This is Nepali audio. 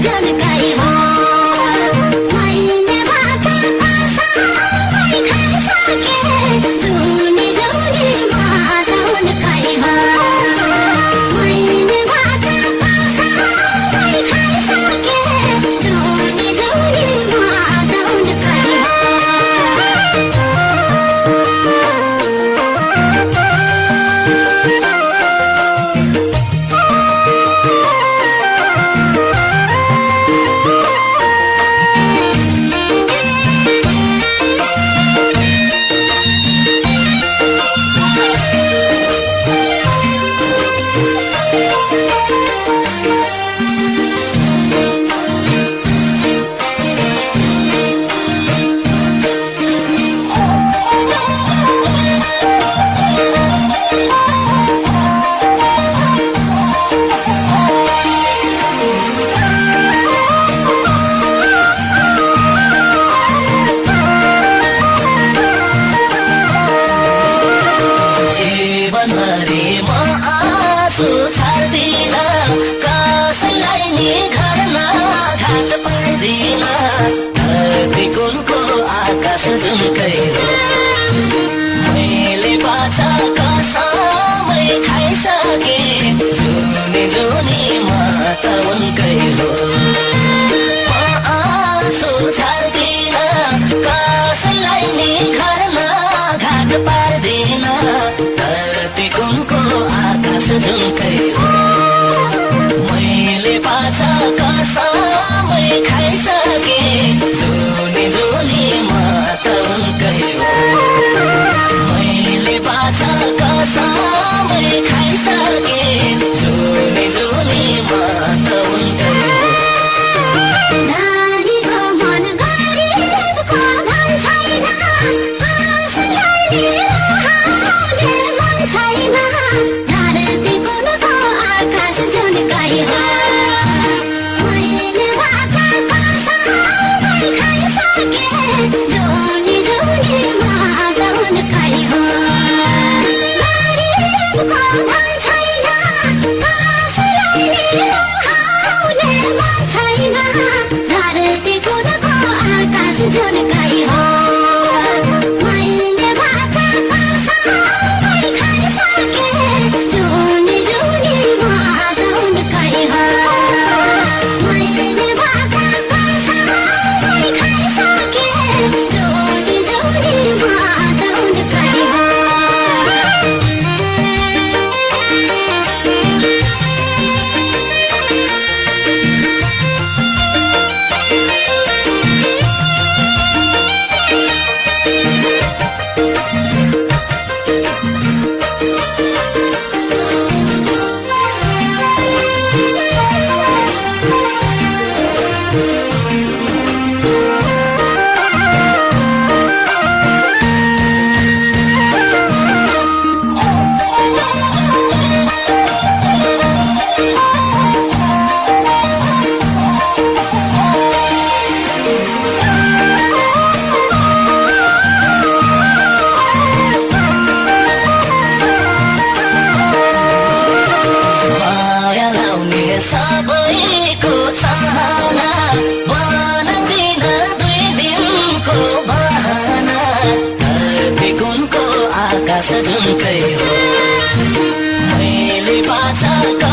झुल्काई हो मैले बाचाको समय खाइसके जुनी जुनी मात उन्काई हो मैले बाचाको समय खाइसके जुनी जुनी मात उन्काई हो मैले बाचाको समय खाइसके जुनी जुनी मात उन्कै हो आँसु छाड्दिन कसैलाई नि घरमा घाट पार्दिन धरती कुनको आकाश जुनकै हो मैले बाचाको समय खाइसके जुनी जुनी मात उन्कै हो मैले बाचाको समय खाइसके जुनी जुनी मात उन्कै हो नानीको मन गरिबको धन छैन कसैलाई नि रुहाउने मन छैन धरती कुनको आकाश झुल्काई हो मैले बाचाको समय खाइसके जुनी जुनी मात उन्काई हो गरिबको धन छैन कसैलाई नि रुहाउने मन छैन धरती कुनको आकाश झुल्काई हो मैले बाचाको समय खाइसके जुनी जुनी मात उन्काई हो मैले बाचाको समय खाइसके जुनी जुनी मात उन्काई हो माया लाउने सबैको चाहना बनाउँदिन दुई दिनको बहाना धरती कुनको आकाश झुल्कै हो मैले बाचाको